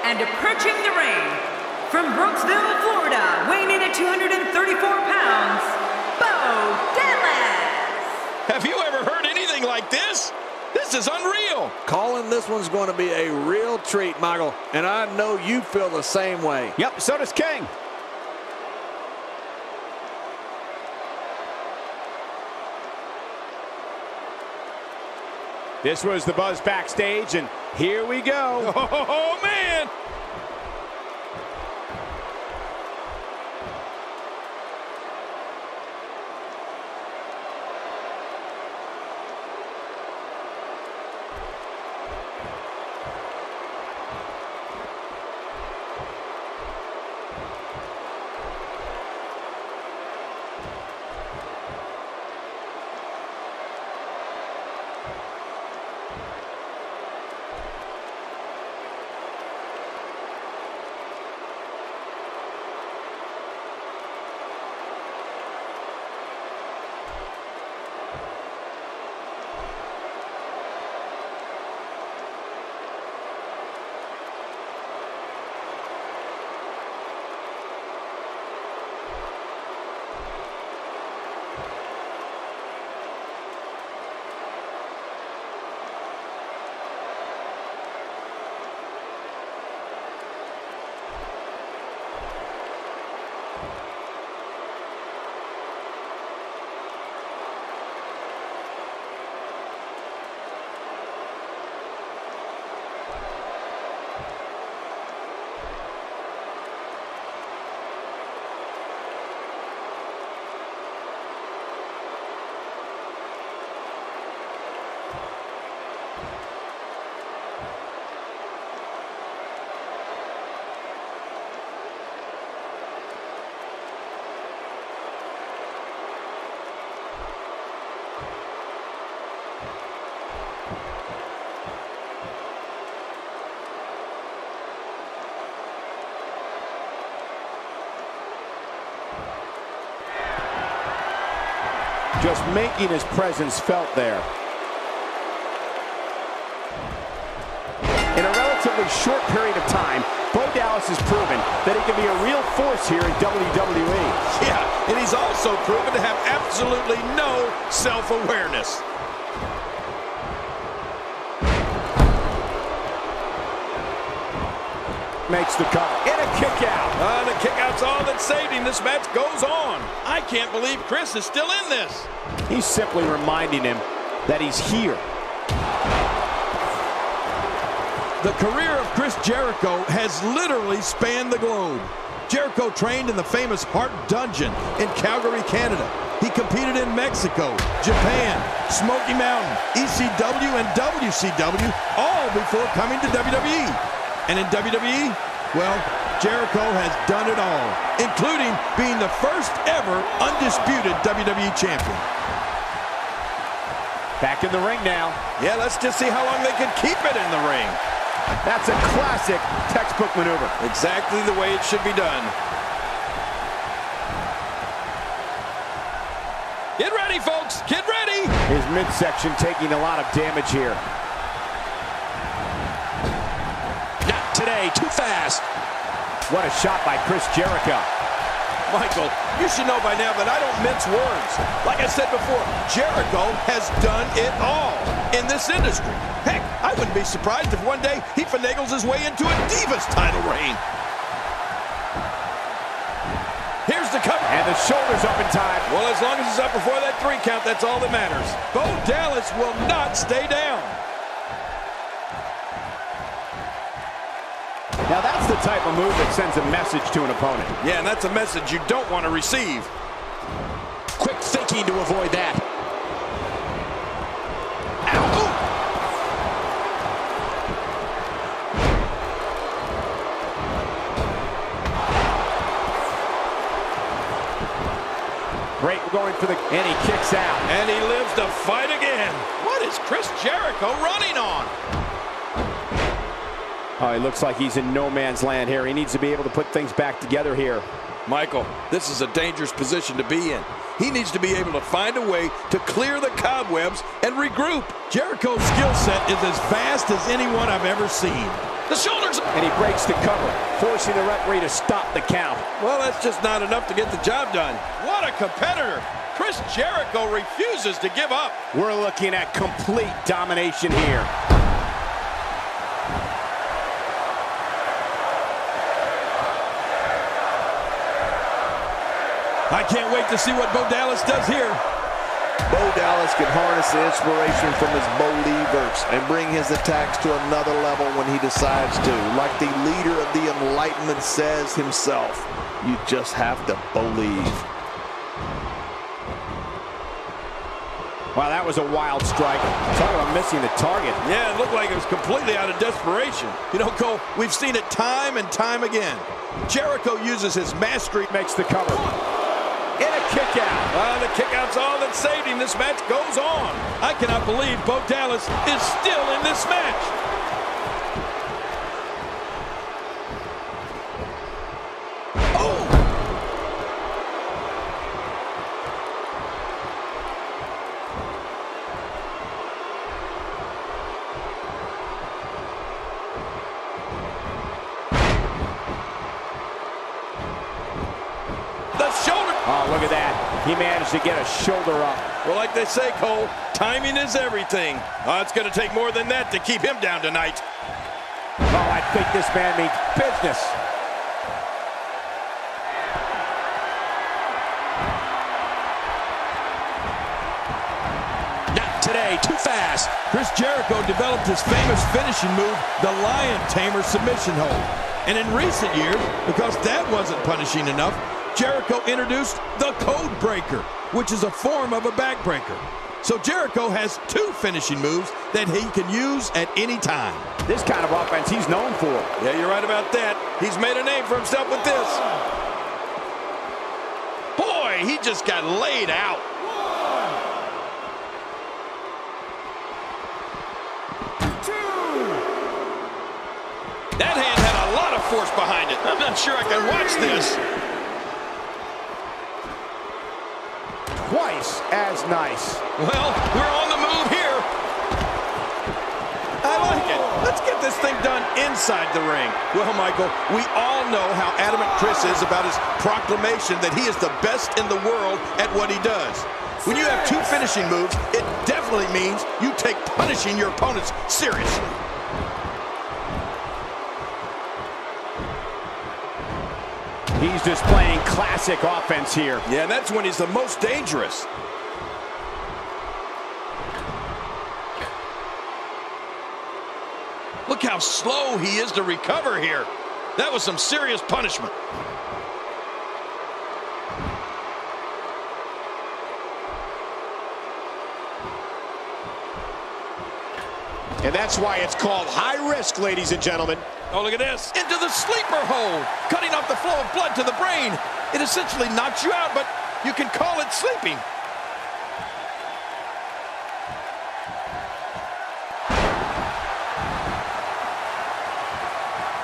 And approaching the ring, from Brooksville, Florida, weighing in at 234 pounds, Bo Dallas. Have you ever heard anything like this? This is unreal. Calling this one's going to be a real treat, Michael. And I know you feel the same way. Yep, so does King. This was the buzz backstage, and here we go. Oh, man. Just making his presence felt there. In a relatively short period of time, Bo Dallas has proven that he can be a real force here in WWE. Yeah, and he's also proven to have absolutely no self-awareness. Makes the cover. And a kick out. The kick out's all that saved him. This match goes on. I can't believe Chris is still in this. He's simply reminding him that he's here. The career of Chris Jericho has literally spanned the globe. Jericho trained in the famous Hart Dungeon in Calgary, Canada. He competed in Mexico, Japan, Smoky Mountain, ECW, and WCW, all before coming to WWE. And in WWE, well, Jericho has done it all, including being the first ever undisputed WWE champion. Back in the ring now. Yeah, let's just see how long they can keep it in the ring. That's a classic textbook maneuver. Exactly the way it should be done. Get ready, folks. Get ready. His midsection taking a lot of damage here. Not today. Too fast. What a shot by Chris Jericho. Michael, you should know by now that I don't mince words. Like I said before, Jericho has done it all in this industry. Heck, I wouldn't be surprised if one day he finagles his way into a Divas title reign. Here's the cover. And the shoulders up in time. Well, as long as he's up before that 3 count, that's all that matters. Bo Dallas will not stay down. Now that's the type of move that sends a message to an opponent. Yeah, and that's a message you don't want to receive. Quick thinking to avoid that. Ow. Great, we're going for the, and he kicks out. And he lives to fight again. What is Chris Jericho running on? Oh, he looks like he's in no man's land here. He needs to be able to put things back together here. Michael, this is a dangerous position to be in. He needs to be able to find a way to clear the cobwebs and regroup. Jericho's skill set is as vast as anyone I've ever seen. The shoulders. And he breaks the cover, forcing the referee to stop the count. Well, that's just not enough to get the job done. What a competitor. Chris Jericho refuses to give up. We're looking at complete domination here. I can't wait to see what Bo Dallas does here. Bo Dallas can harness the inspiration from his believers and bring his attacks to another level when he decides to. Like the leader of the Enlightenment says himself, you just have to believe. Wow, that was a wild strike. Talk about missing the target. Yeah, it looked like it was completely out of desperation. You know, Cole, we've seen it time and time again. Jericho uses his mastery. Makes the cover. And a kick out. The kick out's all that saved him. This match goes on. I cannot believe Bo Dallas is still in this match. Oh! The shoulder. Oh, look at that. He managed to get a shoulder up. Well, like they say, Cole, timing is everything. It's going to take more than that to keep him down tonight. Oh, I think this man means business. Not today, too fast. Chris Jericho developed his famous finishing move, the Lion Tamer submission hold. And in recent years, because that wasn't punishing enough, Jericho introduced the Code Breaker, which is a form of a backbreaker. So Jericho has two finishing moves that he can use at any time. This kind of offense he's known for. Yeah, you're right about that. He's made a name for himself with this. Boy, he just got laid out. That hand had a lot of force behind it. I'm not sure I can watch this. Twice as nice. Well, we're on the move here. I like it. Let's get this thing done inside the ring. Well, Michael, we all know how adamant Chris is about his proclamation that he is the best in the world at what he does. When you have two finishing moves, it definitely means you take punishing your opponents seriously. He's displaying classic offense here. Yeah, and that's when he's the most dangerous. Look how slow he is to recover here. That was some serious punishment. And that's why it's called high risk, ladies and gentlemen. Oh, look at this. Into the sleeper hold. Cutting off the flow of blood to the brain. It essentially knocks you out, but you can call it sleeping.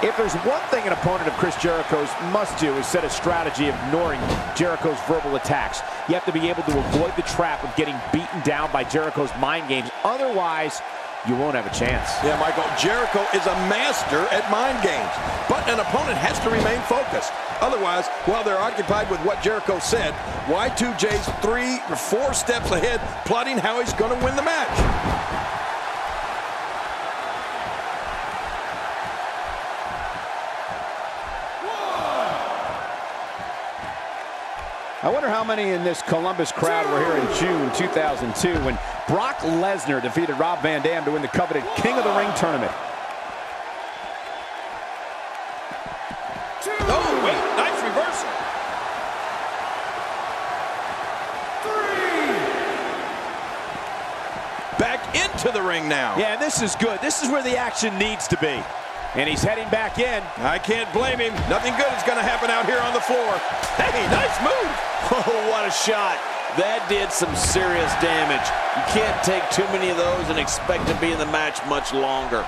If there's one thing an opponent of Chris Jericho's must do is set a strategy of ignoring Jericho's verbal attacks. You have to be able to avoid the trap of getting beaten down by Jericho's mind games. Otherwise, you won't have a chance. Yeah, Michael, Jericho is a master at mind games, but an opponent has to remain focused. Otherwise, while they're occupied with what Jericho said, Y2J's 3 or 4 steps ahead, plotting how he's going to win the match. I wonder how many in this Columbus crowd were here in June 2002 when Brock Lesnar defeated Rob Van Dam to win the coveted King of the Ring tournament. Oh, wait, nice reversal. 3. Back into the ring now. Yeah, this is good. This is where the action needs to be. And he's heading back in. I can't blame him. Nothing good is going to happen out here on the floor. Hey, nice move. Oh, what a shot. That did some serious damage. You can't take too many of those and expect to be in the match much longer.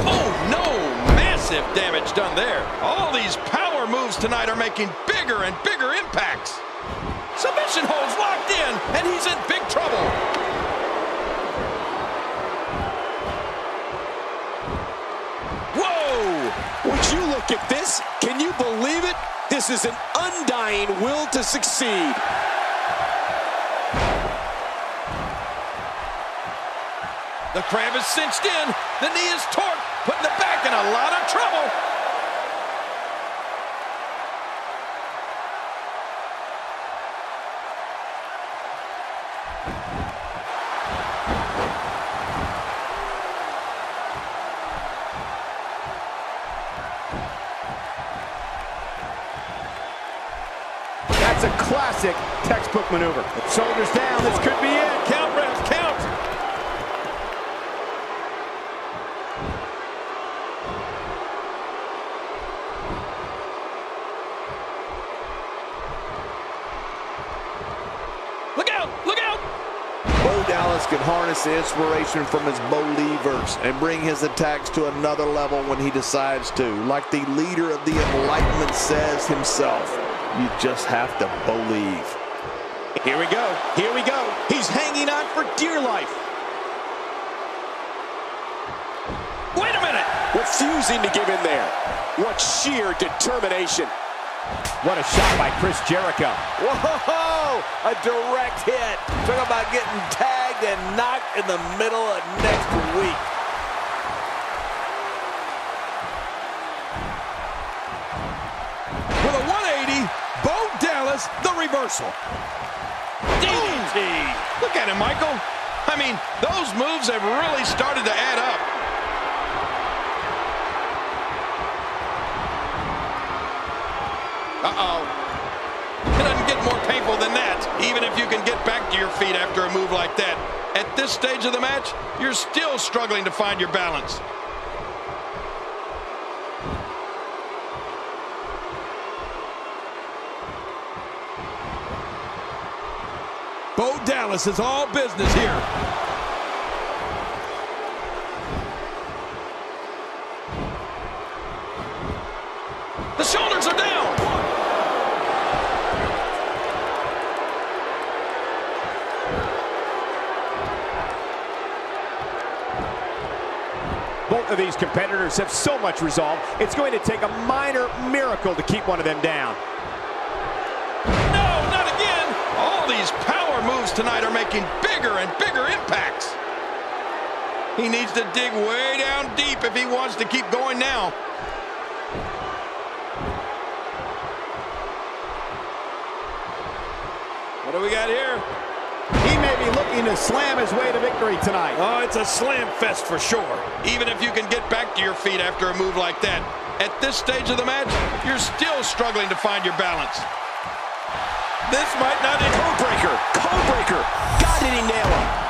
Oh, no. Massive damage done there. All these power moves tonight are making bigger and bigger impacts. Submission holds locked in, and he's in big trouble. Look at this. Can you believe it? This is an undying will to succeed. The crab is cinched in. The knee is torqued, putting the back in a lot of trouble. That's a classic textbook maneuver. Shoulders down, this could be it. Count, refs, count. Look out, look out. Bo Dallas can harness the inspiration from his believers and bring his attacks to another level when he decides to. Like the leader of the Enlightenment says himself, you just have to believe. Here we go. Here we go. He's hanging on for dear life. Wait a minute. Refusing to give in there. What sheer determination. What a shot by Chris Jericho. Whoa! A direct hit. Talk about getting tagged and knocked in the middle of next week. With a 180, Bo Dallas, the reversal. DDT. Look at him, Michael. I mean, those moves have really started to add up. Uh-oh. It doesn't get more painful than that, even if you can get back to your feet after a move like that. At this stage of the match, you're still struggling to find your balance. Bo Dallas is all business here. The shoulders are down. Both of these competitors have so much resolve, it's going to take a minor miracle to keep one of them down. No, not again. All these power moves tonight are making bigger and bigger impacts. He needs to dig way down deep if he wants to keep going now. What do we got here? He may be looking to slam his way to victory tonight. Oh, it's a slam fest for sure. Even if you can get back to your feet after a move like that. At this stage of the match, you're still struggling to find your balance. This might not end. Codebreaker. Codebreaker. God, did he nail him.